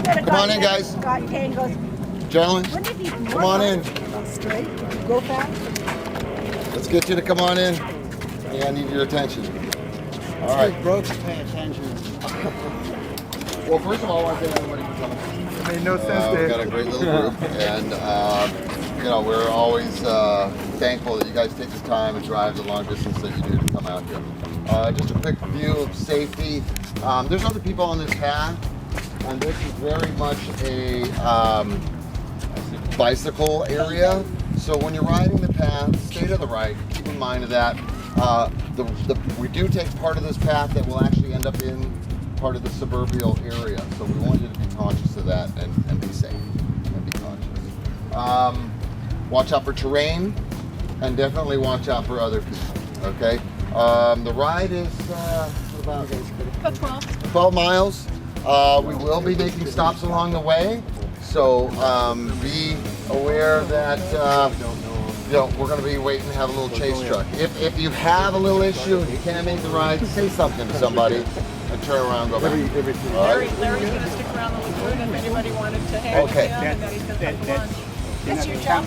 Come on in, guys. Gentlemen, come on in. Straight, go fast. Let's get you to come on in. Yeah, I need your attention. All right. Brooks, pay attention. Well, first of all, I want to thank everybody for coming. It made no sense, We've Dave. got a great little group, and you know, we're always thankful that you guys take the time and drive the long distance that you do to come out here. Just a quick view of safety. There's other people on this path, and this is very much a bicycle area. So when you're riding the path, stay to the right. Keep in mind of that. We do take part of this path that will actually end up in part of the suburban area. So we want you to be conscious of that and be safe and be conscious. Watch out for terrain and definitely watch out for other people, okay? The ride is about 12 miles. We will be making stops along the way. So be aware that you know, we're going to be waiting to have a little chase truck. If you have a little issue and you can't make the ride, say something to somebody and turn around and go back. Larry's going to stick around the lagoon if anybody wanted to hang with him, and then he's going to come to lunch. That's your job.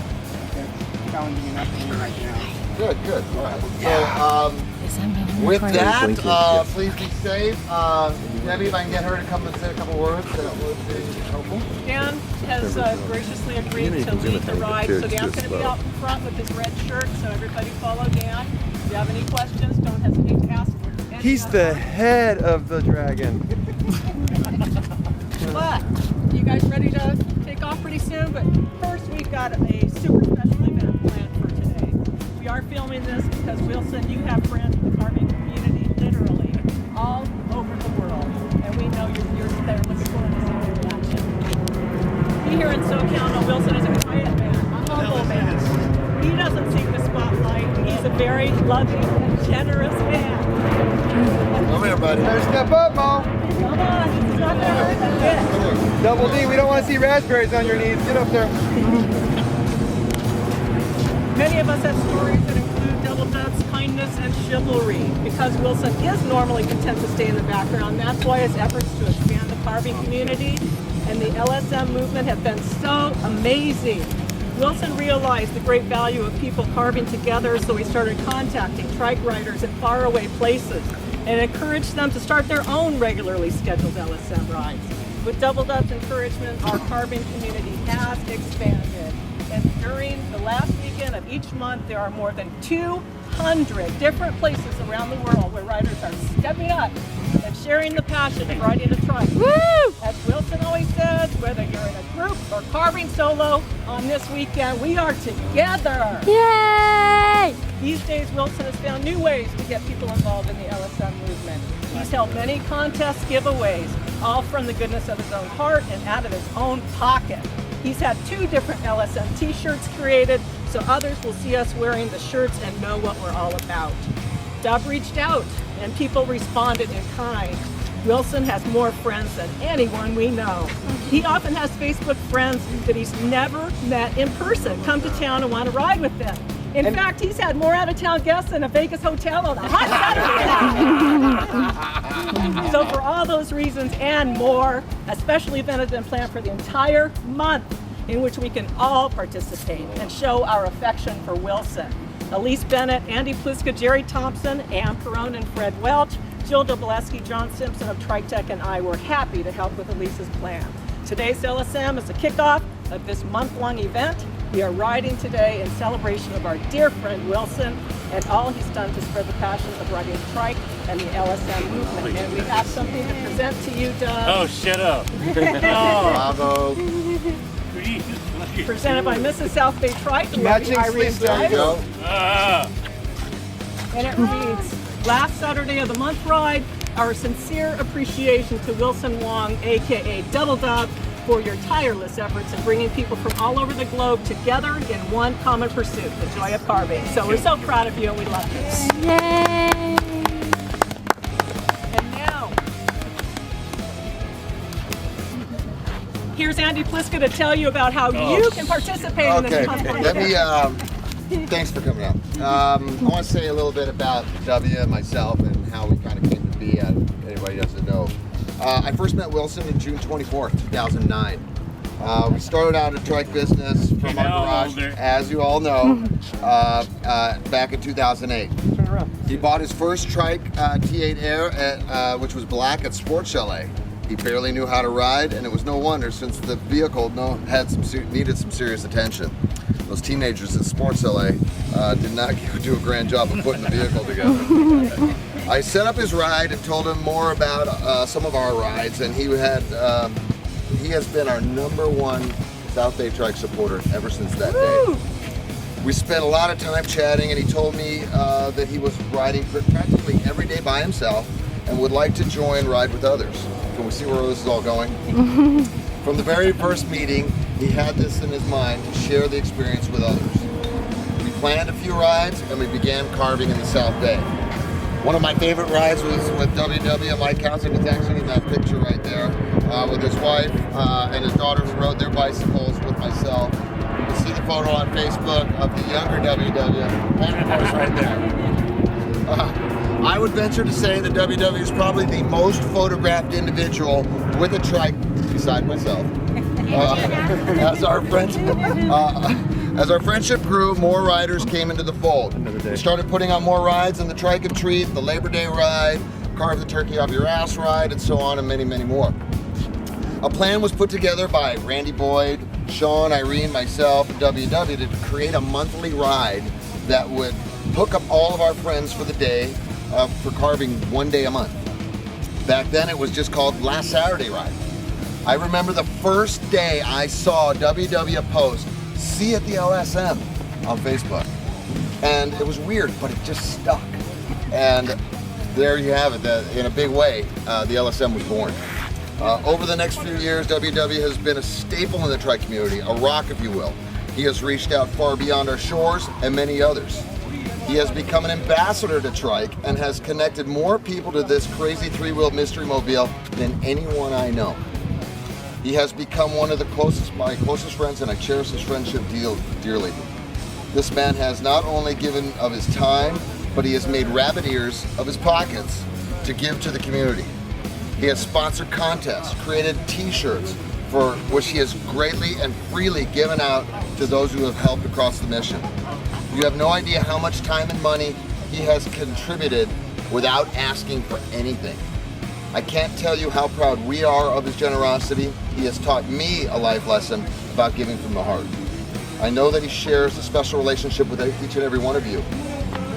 Challenging enough for me right now. Good, good. All right. So with that, please be safe. Debbie, if I can get her to come and say a couple words, that would be helpful. Dan has graciously agreed to lead the ride, so Dan's going to be out in front with his red shirt, so everybody follow Dan. If you have any questions, don't hesitate to ask. He's the head of the dragon. But you guys ready to take off pretty soon? But first, we've got a super special event planned for today. We are filming this because, Wilson, you have friends in the carving community literally all over the world, and we know you're there looking forward to seeing your reaction. He here in SoCal, Wilson is a quiet man, a humble man. He doesn't seek the spotlight. He's a very loving and generous man. Come here, buddy. Better step up, Mo. Come on, he's not there. That's Double D, we don't want to see raspberries on your knees. Get up there. Many of us have stories that include double dutch, kindness, and chivalry. Because Wilson is normally content to stay in the background, that's why his efforts to expand the carving community and the LSM movement have been so amazing. Wilson realized the great value of people carving together, so he started contacting trike riders in faraway places and encouraged them to start their own regularly scheduled LSM rides. With Double Dutch encouragement, our carving community has expanded. And during the last weekend of each month, there are more than 200 different places around the world where riders are stepping up and sharing the passion of riding a trike. Woo! As Wilson always says, whether you're in a group or carving solo, on this weekend, we are together. Yay! These days, Wilson has found new ways to get people involved in the LSM movement. He's held many contests, giveaways, all from the goodness of his own heart and out of his own pocket. He's had 2 different LSM t-shirts created, so others will see us wearing the shirts and know what we're all about. Dub reached out, and people responded in kind. Wilson has more friends than anyone we know. He often has Facebook friends that he's never met in person come to town and want to ride with them. In fact, he's had more out-of-town guests than a Vegas hotel on a hot Saturday. So for all those reasons and more, a special event has been planned for the entire month in which we can all participate and show our affection for Wilson. Elise Bennett, Andy Pliska, Jerry Thompson, Ann Perone and Fred Welch, Jill Dobleski, John Simpson of TriTech, and I were happy to help with Elise's plan. Today's LSM is the kickoff of this month-long event. We are riding today in celebration of our dear friend Wilson and all he's done to spread the passion of riding the trike and the LSM movement. And we have something to present to you, Doug. Oh, shut up. Bravo. Presented by Mrs. South Bay Trike and Matching Irene sleeves, there you Drive. go. And it reads, last Saturday of the month ride, our sincere appreciation to Wilson Wong, aka Double Dub, for your tireless efforts in bringing people from all over the globe together in one common pursuit, the joy of carving. So we're so proud of you and we love you. Yay! And now, here's Andy Pliska to tell you about how you can participate in this competition. Let me, thanks for coming out. I want to say a little bit about W and myself and how we kind of came to be. Anybody doesn't know. I first met Wilson in June 24th, 2009. We started out a trike business from our garage, as you all know, back in 2008. He bought his first trike T8 Air, which was black, at Sports Chalet. He barely knew how to ride, and it was no wonder since the vehicle needed some serious attention. Those teenagers at Sports Chalet did not do a grand job of putting the vehicle together. I set up his ride and told him more about some of our rides, and he has been our #1 South Bay Trike supporter ever since that day. We spent a lot of time chatting, and he told me that he was riding practically every day by himself and would like to join Ride with Others. Can we see where this is all going? From the very first meeting, he had this in his mind to share the experience with others. We planned a few rides, and we began carving in the South Bay. One of my favorite rides was with WW Mike Housing. It's actually in that picture right there, with his wife and his daughters rode their bicycles with myself. You can see the photo on Facebook of the younger WW, and of course right there. I would venture to say that WW is probably the most photographed individual with a trike beside myself. As our friendship grew, more riders came into the fold. We started putting on more rides in the Trike and Treat, the Labor Day ride, Carve the Turkey Off Your Ass ride, and so on, and many, many more. A plan was put together by Randy Boyd, Sean, Irene, myself, and WW to create a monthly ride that would hook up all of our friends for the day for carving one day a month. Back then it was just called Last Saturday Ride. I remember the first day I saw WW post, "See you at the LSM" on Facebook. And it was weird, but it just stuck. And there you have it, in a big way, the LSM was born. Over the next few years, WW has been a staple in the trike community, a rock if you will. He has reached out far beyond our shores and many others. He has become an ambassador to trike and has connected more people to this crazy three-wheeled mystery mobile than anyone I know. He has become one of my closest friends, and I cherish his friendship dearly. This man has not only given of his time, but he has made rabbit ears of his pockets to give to the community. He has sponsored contests, created t-shirts, for which he has greatly and freely given out to those who have helped across the mission. You have no idea how much time and money he has contributed without asking for anything. I can't tell you how proud we are of his generosity. He has taught me a life lesson about giving from the heart. I know that he shares a special relationship with each and every one of you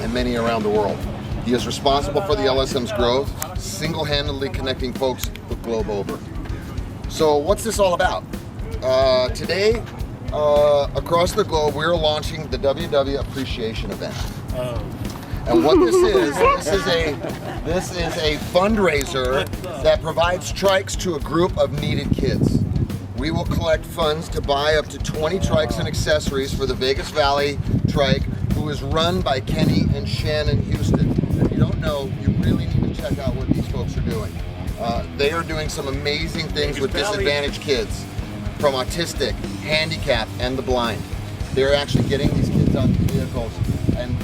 and many around the world. He is responsible for the LSM's growth, single-handedly connecting folks the globe over. So what's this all about? Today, across the globe, we're launching the WW Appreciation Event. And what this is a fundraiser that provides trikes to a group of needed kids. We will collect funds to buy up to 20 trikes and accessories for the Vegas Valley Trike, who is run by Kenny and Shannon Houston. If you don't know, you really need to check out what these folks are doing. They are doing some amazing things with disadvantaged kids, from autistic, handicapped, and the blind. They're actually getting these kids on vehicles, and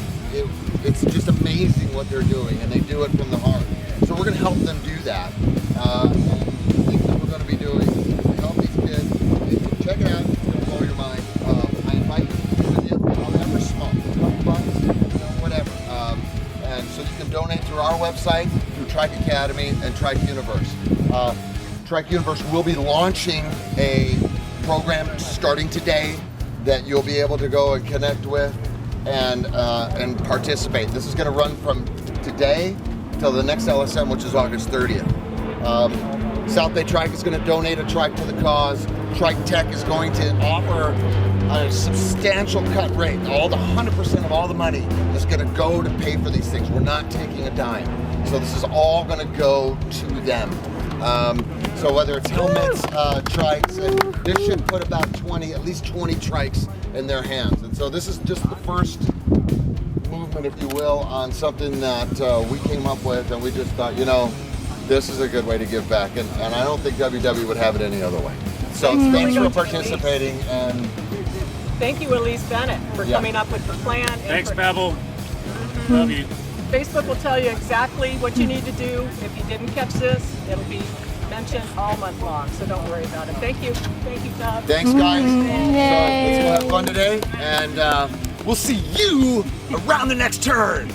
it's just amazing what they're doing, and they do it from the heart. So we're going to help them do that. And the things that we're going to be doing to help these kids, check it out, it's going to blow your mind. I invite you to however small, $20, whatever. And so you can donate through our website, through Trike Academy and Trike Universe. Trike Universe will be launching a program starting today that you'll be able to go and connect with and participate. This is going to run from today till the next LSM, which is August 30th. South Bay Trike is going to donate a trike to the cause. Trike Tech is going to offer a substantial cut rate. All the 100% of all the money is going to go to pay for these things. We're not taking a dime. So this is all going to go to them. So whether it's helmets, trikes, and this should put about at least 20 trikes in their hands. And so this is just the first movement, if you will, on something that we came up with, and we just thought, this is a good way to give back, and I don't think WW would have it any other way. So thanks for participating, and thank you, Elise Bennett, for coming up with the plan. Thanks, Bevel. Love you. Facebook will tell you exactly what you need to do. If you didn't catch this, it'll be mentioned all month long, so don't worry about it. Thank you, Todd. Thanks, guys. So Yay. let's go have fun today, and we'll see you around the next turn.